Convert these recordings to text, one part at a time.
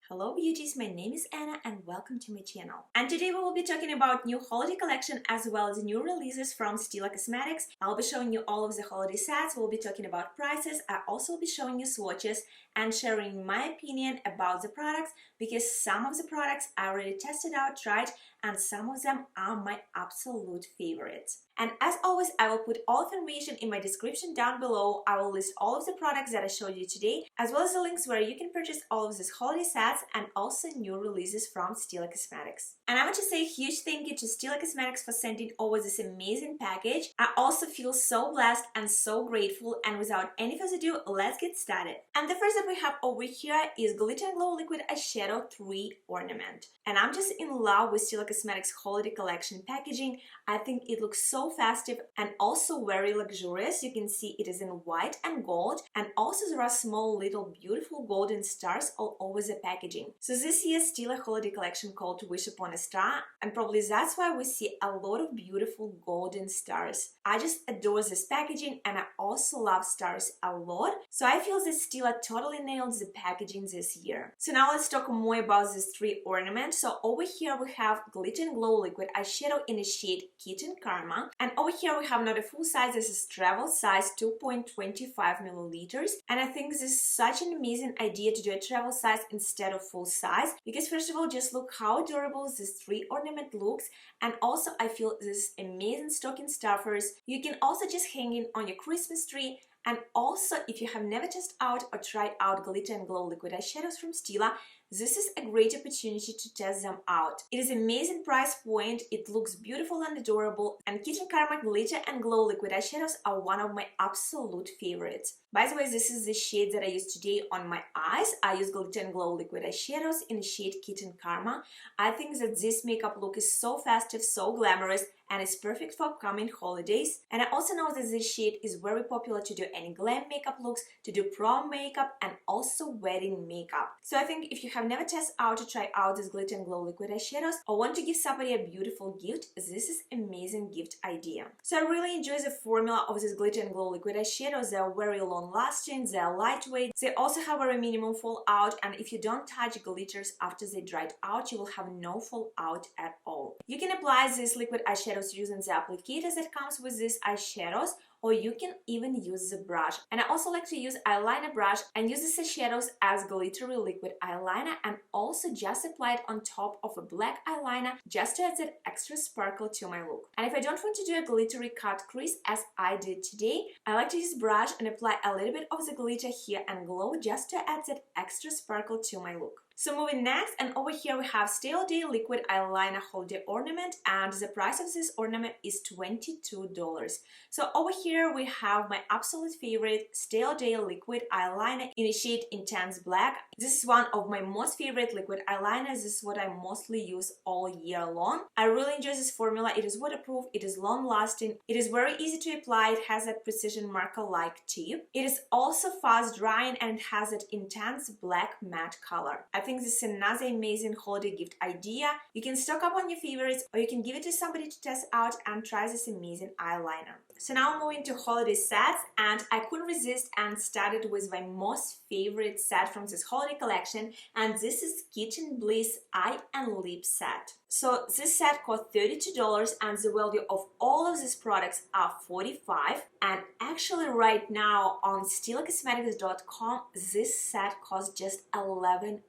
Hello beauties, my name is Anna and welcome to my channel. And today we will be talking about new holiday collection as well as new releases from Stila Cosmetics. I'll be showing you all of the holiday sets, we'll be talking about prices, I also will be showing you swatches and sharing my opinion about the products because some of the products I already tested out, tried, and some of them are my absolute favorites. And as always, I will put all information in my description down below. I will list all of the products that I showed you today, as well as the links where you can purchase all of these holiday sets and also new releases from Stila Cosmetics. And I want to say a huge thank you to Stila Cosmetics for sending over this amazing package. I also feel so blessed and so grateful, and without any further ado, let's get started. And the first that we have over here is Glitter and Glow Liquid Eyeshadow 3 Ornament. And I'm just in love with Stila Cosmetics Holiday Collection packaging. I think it looks so festive and also very luxurious. You can see it is in white and gold, and also there are small little beautiful golden stars all over the packaging. So this year's Stila Holiday Collection called Wish Upon a Star, and probably that's why we see a lot of beautiful golden stars. I just adore this packaging and I also love stars a lot, so I feel that Stila totally nailed the packaging this year. So now let's talk more about these 3 ornaments. So over here we have Glitter and Glow Liquid Eyeshadow in the shade Kitten Karma, and over here we have not a full size, this is travel size 2.25 milliliters, and I think this is such an amazing idea to do a travel size instead of full size, because first of all, just look how adorable this 3 ornament looks, and also I feel this amazing stocking stuffers. You can also just hang it on your Christmas tree. And also, if you have never tested out or tried out Glitter and Glow Liquid Eyeshadows from Stila, this is a great opportunity to test them out. It is an amazing price point, it looks beautiful and adorable, and Kitten Karma Glitter and Glow Liquid Eyeshadows are one of my absolute favorites. By the way, this is the shade that I use today on my eyes. I use Glitter and Glow Liquid Eyeshadows in the shade Kitten Karma. I think that this makeup look is so festive, so glamorous, and it's perfect for upcoming holidays. And I also know that this shade is very popular to do any glam makeup looks, to do prom makeup, and also wedding makeup. So I think if you have never tested out or tried out this Glitter and Glow Liquid Eyeshadows or want to give somebody a beautiful gift, this is amazing gift idea. So I really enjoy the formula of this Glitter and Glow Liquid Eyeshadows. They are very long lasting, they are lightweight, they also have very minimum fallout, and if you don't touch glitters after they dried out, you will have no fallout at all. You can apply this liquid eyeshadows using the applicators that comes with these eyeshadows, or you can even use the brush. And I also like to use eyeliner brush and use these eyeshadows as glittery liquid eyeliner, and also just apply it on top of a black eyeliner just to add that extra sparkle to my look. And if I don't want to do a glittery cut crease as I did today, I like to use brush and apply a little bit of the glitter here and glow just to add that extra sparkle to my look. So moving next, and over here we have Stila Day Liquid Eyeliner Holiday Ornament, and the price of this ornament is $22. So over here we have my absolute favorite Stila Day Liquid Eyeliner in the shade Intense Black. This is one of my most favorite liquid eyeliners. This is what I mostly use all year long. I really enjoy this formula. It is waterproof, it is long lasting, it is very easy to apply, it has that precision marker like tip. It is also fast drying and it has that intense black matte color. I think this is another amazing holiday gift idea. You can stock up on your favorites, or you can give it to somebody to test out and try this amazing eyeliner. So now I'm moving to holiday sets, and I couldn't resist and started with my most favorite set from this holiday collection, and this is Kitten Bliss Eye and Lip Set. So this set cost $32 and the value of all of these products are $45, and actually right now on 𝓟𝓻𝓸𝓭𝓾𝓬𝓽𝓼 this set costs just $11.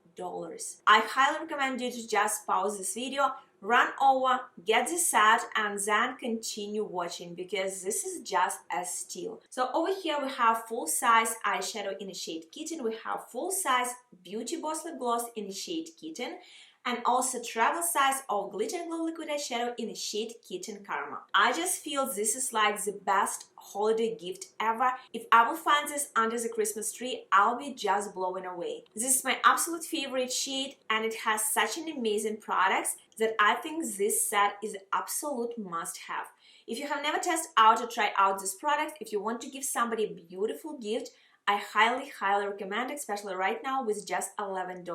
I highly recommend you to just pause this video, run over, get this set, and then continue watching because this is just a steal. So over here we have full-size eyeshadow in the shade Kitten, we have full-size Beauty Boss Lip Gloss in the shade Kitten, and also travel size of Glitter and Glow Liquid Eyeshadow in the shade Kitten Karma. I just feel this is like the best holiday gift ever. If I will find this under the Christmas tree, I'll be just blown away. This is my absolute favorite shade, and it has such an amazing products that I think this set is an absolute must-have. If you have never tested out or tried out this product, if you want to give somebody a beautiful gift, I highly recommend, especially right now with just $11.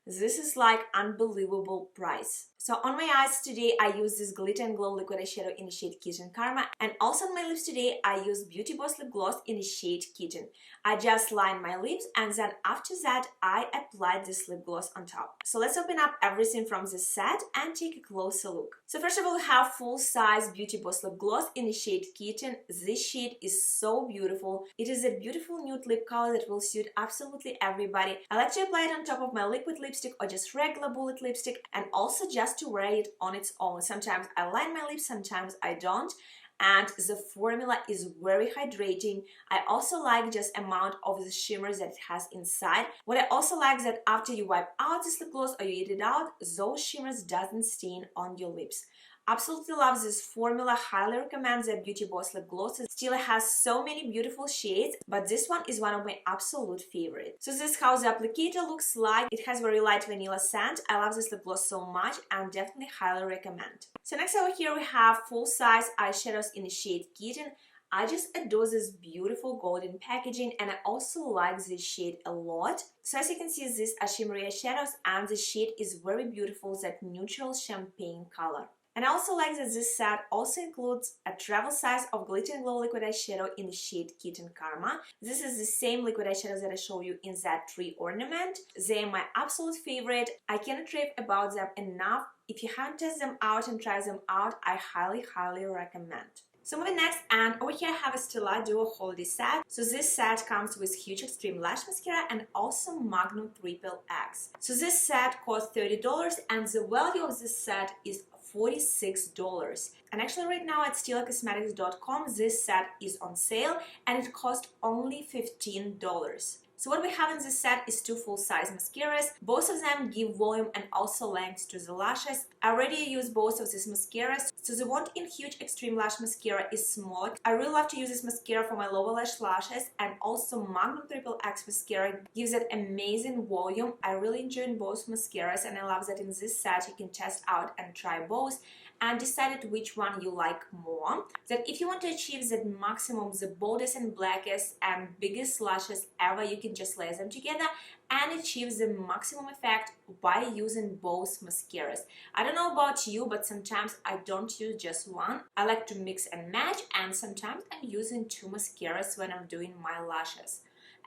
This is like unbelievable price. So on my eyes today, I use this Glitter and Glow liquid eyeshadow in the shade Kitten Karma, and also on my lips today, I use Beauty Boss lip gloss in the shade Kitten. I just line my lips, and then after that, I applied this lip gloss on top. So let's open up everything from this set and take a closer look. So first of all, we have full-size Beauty Boss lip gloss in the shade Kitten. This shade is so beautiful. It is a beautiful nude lip color that will suit absolutely everybody. I like to apply it on top of my liquid lipstick or just regular bullet lipstick, and also just to wear it on its own. Sometimes I line my lips, sometimes I don't, and the formula is very hydrating. I also like just amount of the shimmers that it has inside. What I also like is that after you wipe out this lip gloss or you eat it out, those shimmers doesn't stain on your lips. Absolutely love this formula, highly recommend the Beauty Boss lip gloss. Stila has so many beautiful shades, but this one is one of my absolute favorites. So this is how the applicator looks like. It has very light vanilla scent. I love this lip gloss so much and definitely highly recommend. So next over here we have full-size eyeshadows in the shade Kitten. I just adore this beautiful golden packaging, and I also like this shade a lot. So as you can see, these are shimmery eyeshadows, and the shade is very beautiful, that neutral champagne color. And I also like that this set also includes a travel size of Glitter and Glow liquid eyeshadow in the shade Kitten Karma. This is the same liquid eyeshadows that I show you in that 𝓟𝓻𝓸𝓭𝓾𝓬𝓼 Ornament. They are my absolute favorite. I cannot rave about them enough. If you haven't tested them out and tried them out, I highly recommend. So moving next, and over here I have a Stila 𝓟𝓻𝓸𝓭𝓾𝓬𝓼 set. So this set comes with huge extreme lash mascara and also Magnum 𝓟𝓻𝓸𝓭𝓾𝓬𝓼. So this set costs $30, and the value of this set is $46. And actually right now at 𝓟𝓻𝓸𝓭𝓾𝓬𝓼.com this set is on sale and it costs only $15. So what we have in this set is two full-size mascaras. Both of them give volume and also length to the lashes. I already use both of these mascaras. So the one in Huge Extreme Lash Mascara is smaller. I really love to use this mascara for my lower lash lashes, and also Magnum 𝓟𝓻𝓸𝓭𝓾𝓬𝓼 Mascara gives it amazing volume. I really enjoy both mascaras, and I love that in this set you can test out and try both and decide which one you like more. That if you want to achieve that maximum, the boldest and blackest and biggest lashes ever, you can just layer them together and achieve the maximum effect by using both mascaras. I don't know about you, but sometimes I don't use just one. I like to mix and match, and sometimes I'm using two mascaras when I'm doing my lashes,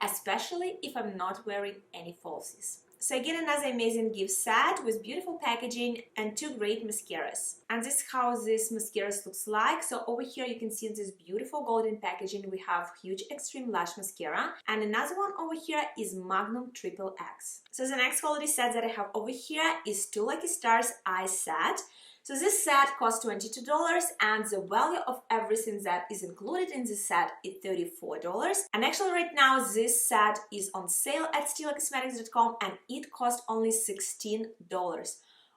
especially if I'm not wearing any falsies. So again, another amazing gift set with beautiful packaging and two great mascaras. And this is how this mascaras looks like. So over here you can see this beautiful golden packaging. We have Huge Extreme Lash Mascara, and another one over here is Magnum 𝓟𝓻𝓸𝓭𝓾𝓬𝓼. So the next quality set that I have over here is Two Lucky Stars Eye Set. So this set costs $22, and the value of everything that is included in this set is $34. And actually right now this set is on sale at 𝓟𝓻𝓸𝓭𝓾𝓬𝓼.com, and it costs only $16.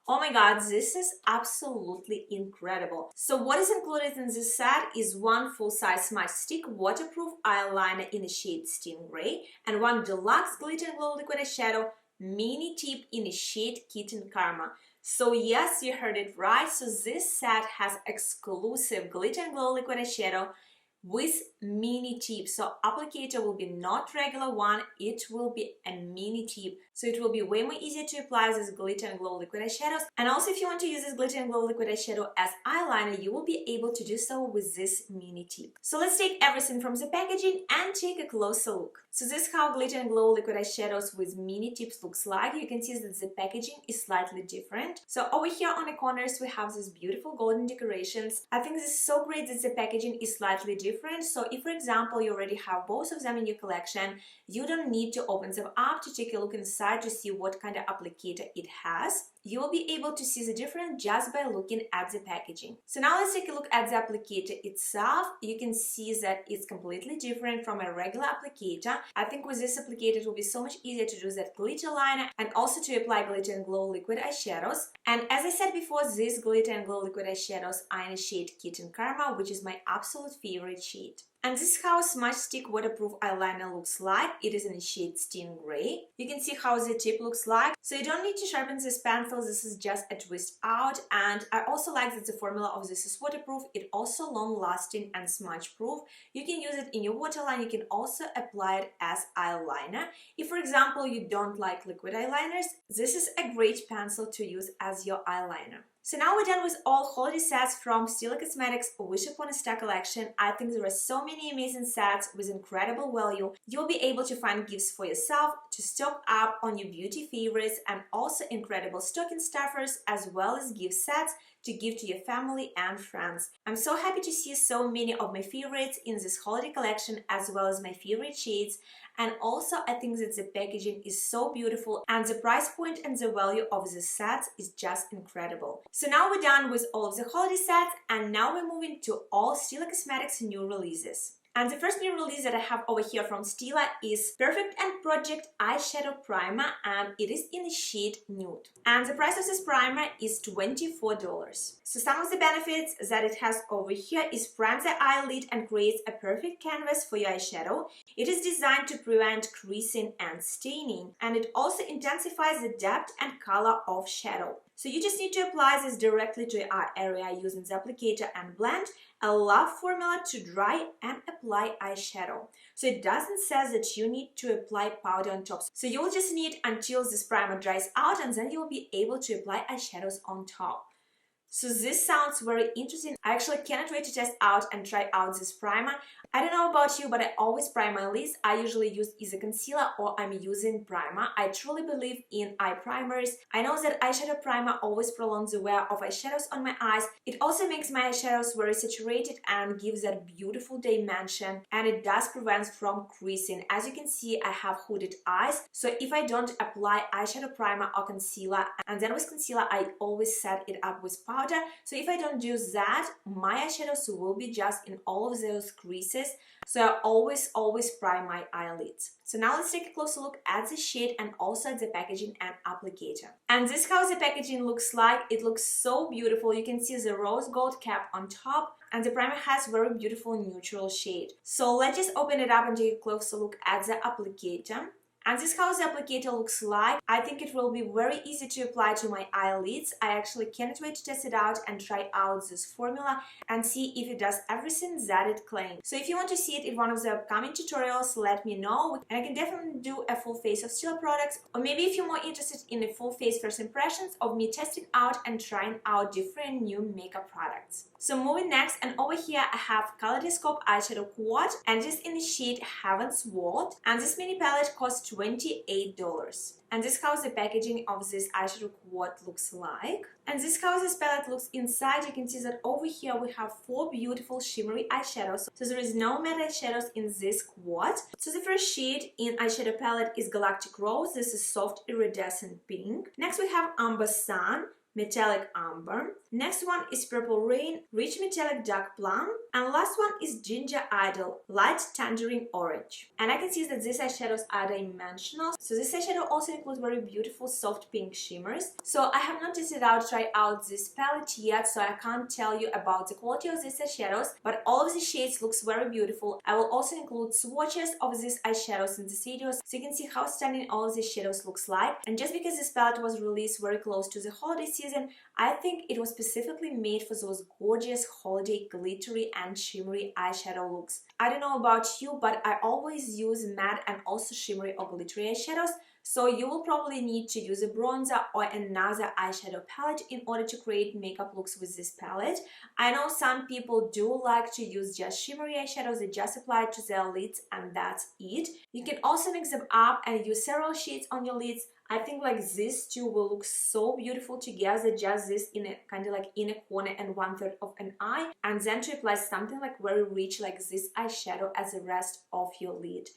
Oh my god, this is absolutely incredible. So what is included in this set is one full-size smudge stick waterproof eyeliner in the shade Steam Gray, and one deluxe Glitter and Glow liquid eyeshadow mini tip in the shade Kitten Karma. So yes, you heard it right. So this set has exclusive Glitter and Glow liquid eyeshadow with mini tip. So applicator will be not regular one, it will be a mini tip. So it will be way more easier to apply this Glitter and Glow liquid eyeshadows. And also if you want to use this Glitter and Glow liquid eyeshadow as eyeliner, you will be able to do so with this mini tip. So let's take everything from the packaging and take a closer look. So this is how Glitter and Glow liquid eyeshadows with mini tips looks like. You can see that the packaging is slightly different. So over here on the corners we have these beautiful golden decorations. I think this is so great that the packaging is slightly different. So if for example you already have both of them in your collection, you don't need to open them up to take a look inside to see what kind of applicator it has. You will be able to see the difference just by looking at the packaging. So now let's take a look at the applicator itself. You can see that it's completely different from a regular applicator. I think with this applicator it will be so much easier to do that glitter liner and also to apply Glitter and Glow liquid eyeshadows. And as I said before, these Glitter and Glow liquid eyeshadows are in the shade Kitten Karma, which is my absolute favorite favorite shade. And this is how Smudge Stick waterproof eyeliner looks like. It is in the shade Sting Gray. You can see how the tip looks like. So you don't need to sharpen this pencil, this is just a twist out. And I also like that the formula of this is waterproof. It also long lasting and smudge proof. You can use it in your waterline, you can also apply it as eyeliner. If for example you don't like liquid eyeliners, this is a great pencil to use as your eyeliner. So now we're done with all holiday sets from Stila Cosmetics Wish Upon a Star collection. I think there are so many amazing sets with incredible value. You'll be able to find gifts for yourself, to stock up on your beauty favorites, and also incredible stocking stuffers as well as gift sets to give to your family and friends. I'm so happy to see so many of my favorites in this holiday collection as well as my favorite shades. And also I think that the packaging is so beautiful and the price point and the value of the sets is just incredible. So now we're done with all of the holiday sets and now we're moving to all Stila Cosmetics new releases. And the first new release that I have over here from Stila is Perfect and Project Eyeshadow Primer, and it is in the shade Nude. And the price of this primer is $24. So some of the benefits that it has over here is primes the eyelid and creates a perfect canvas for your eyeshadow. It is designed to prevent creasing and staining, and it also intensifies the depth and color of shadow. So you just need to apply this directly to your eye area using the applicator and blend. A love formula to dry and apply eyeshadow. So it doesn't say that you need to apply powder on top. So you'll just need until this primer dries out and then you'll be able to apply eyeshadows on top. So this sounds very interesting. I actually cannot wait to test out and try out this primer. I don't know about you, but I always prime my lids. I usually use either concealer or I'm using primer. I truly believe in eye primers. I know that eyeshadow primer always prolongs the wear of eyeshadows on my eyes. It also makes my eyeshadows very saturated and gives that beautiful dimension, and it does prevent from creasing. As you can see, I have hooded eyes, so if I don't apply eyeshadow primer or concealer, and then with concealer I always set it up with powder, so if I don't do that, my eyeshadows will be just in all of those creases. So I always prime my eyelids. So now let's take a closer look at the shade and also at the packaging and applicator. And this is how the packaging looks like. It looks so beautiful. You can see the rose gold cap on top, and the primer has very beautiful neutral shade. So let's just open it up and take a closer look at the applicator. And this is how the applicator looks like. I think it will be very easy to apply to my eyelids. I actually cannot wait to test it out and try out this formula and see if it does everything that it claims. So if you want to see it in one of the upcoming tutorials, let me know, and I can definitely do a full face of Stila products, or maybe if you're more interested in a full face first impressions of me testing out and trying out different new makeup products. So moving next, and over here I have Kaleidoscope eyeshadow quad, and it is in the shade Heaven's Ward, and this mini palette costs $28. And this is how the packaging of this eyeshadow quad looks like. And this is how this palette looks inside. You can see that over here we have 4 beautiful shimmery eyeshadows. So there is no matte eyeshadows in this quad. So the first shade in eyeshadow palette is Galactic Rose. This is soft iridescent pink. Next we have Amber Sun, Metallic Amber. Next one is Purple Rain, Rich Metallic Dark Plum. And last one is Ginger Idol, Light Tangerine Orange. And I can see that these eyeshadows are dimensional. So this eyeshadow also includes very beautiful soft pink shimmers. So I have not tested out, tried out this palette yet, so I can't tell you about the quality of these eyeshadows, but all of the shades looks very beautiful. I will also include swatches of these eyeshadows in this video, so you can see how stunning all of these shadows looks like. And just because this palette was released very close to the holiday season, I think it was specifically made for those gorgeous holiday glittery and shimmery eyeshadow looks. I don't know about you, but I always use matte and also shimmery or glittery eyeshadows, so you will probably need to use a bronzer or another eyeshadow palette in order to create makeup looks with this palette. I know some people do like to use just shimmery eyeshadows, they just apply it to their lids and that's it. You can also mix them up and use several shades on your lids. I think like these two will look so beautiful together, just this in a kind of like in a corner and 1/3 of an eye, and then to apply something like very rich like this eyeshadow as the rest of your lid.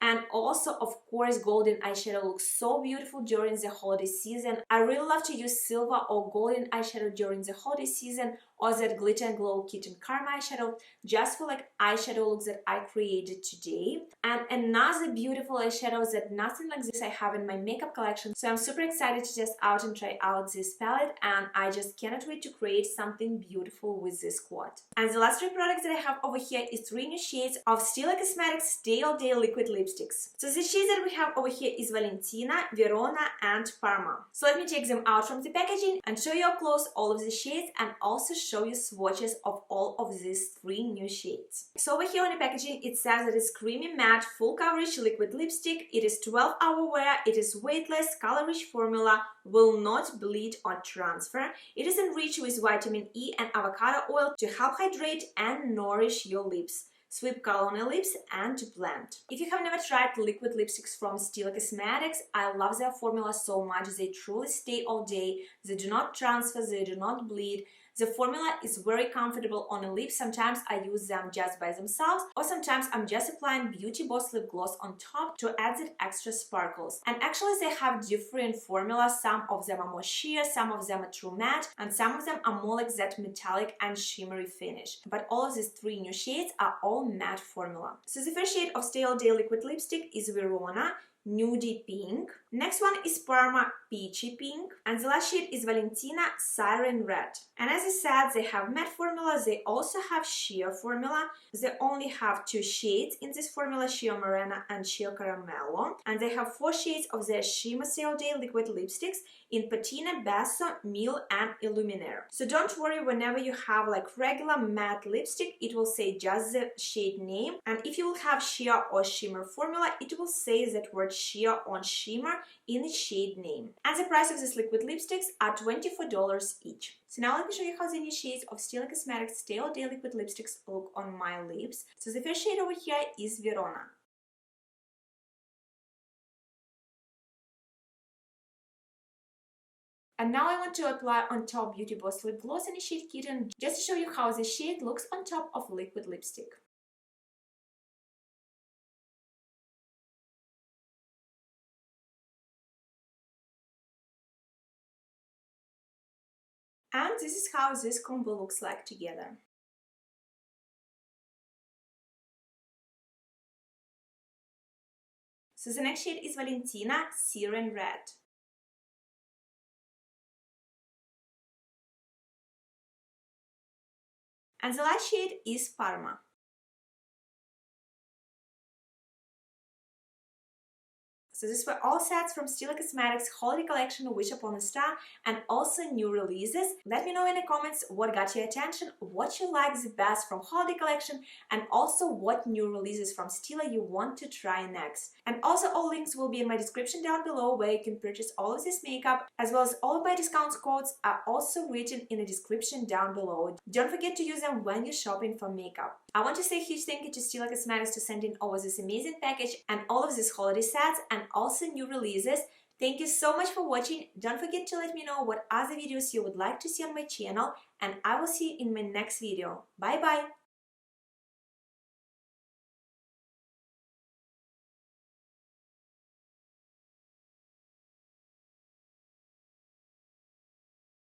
And also, of course, golden eyeshadow looks so beautiful during the holiday season. I really love to use silver or golden eyeshadow during the holiday season. or that Glitter and Glow Kitten Karma eyeshadow, just for like eyeshadow looks that I created today. And another beautiful eyeshadow that nothing like this I have in my makeup collection. So I'm super excited to test out and try out this palette, and I just cannot wait to create something beautiful with this quad. And the last three products that I have over here is 3 new shades of Stila Cosmetics Day All Day liquid lipsticks. So the shades that we have over here is Valentina, Verona and Parma. So let me take them out from the packaging and show you up close all of the shades, and also show you swatches of all of these 3 new shades. So over here on the packaging it says that it's creamy matte full coverage liquid lipstick. It is 12-hour wear, it is weightless, color-rich formula, will not bleed or transfer. It is enriched with vitamin E and avocado oil to help hydrate and nourish your lips. Sweep color on your lips and blend. If you have never tried liquid lipsticks from Stila Cosmetics, I love their formula so much. They truly stay all day, they do not transfer, they do not bleed. The formula is very comfortable on the lips. Sometimes I use them just by themselves, or sometimes I'm just applying Beauty Boss lip gloss on top to add that extra sparkles. And actually they have different formulas. Some of them are more sheer, some of them are true matte, and some of them are more like that metallic and shimmery finish. But all of these 3 new shades are all matte formula. So the first shade of Stay All Day liquid lipstick is Verona Nudie Pink. Next one is Parma Peachy Pink, and the last shade is Valentina Siren Red. And as I said, they have matte formula, they also have sheer formula. They only have 2 shades in this formula, Sheer Morena and Sheer Caramello, and they have 4 shades of their Shimmer Stay All Day liquid lipsticks in Patina, Basso, Mille and Illuminaire. So don't worry, whenever you have like regular matte lipstick, it will say just the shade name, and if you will have sheer or shimmer formula, it will say that word sheer on shimmer in the shade name. And the price of these liquid lipsticks are $24 each. So now let me show you how the new shades of Stila Cosmetics Stay All Day liquid lipsticks look on my lips. So the first shade over here is Verona. And now I want to apply on top Beauty Boss lip gloss in the shade Kitten, just to show you how the shade looks on top of liquid lipstick. And this is how this combo looks like together. So the next shade is Valentina Siren Red. And the last shade is Parma. So these were all sets from Stila Cosmetics Holiday Collection Wish Upon a Star, and also new releases. Let me know in the comments what got your attention, what you like the best from Holiday Collection, and also what new releases from Stila you want to try next. And also all links will be in my description down below, where you can purchase all of this makeup, as well as all of my discount codes are also written in the description down below. Don't forget to use them when you're shopping for makeup. I want to say a huge thank you to Stila Cosmetics to send in over this amazing package and all of these holiday sets and also new releases. Thank you so much for watching. Don't forget to let me know what other videos you would like to see on my channel, and I will see you in my next video. Bye bye!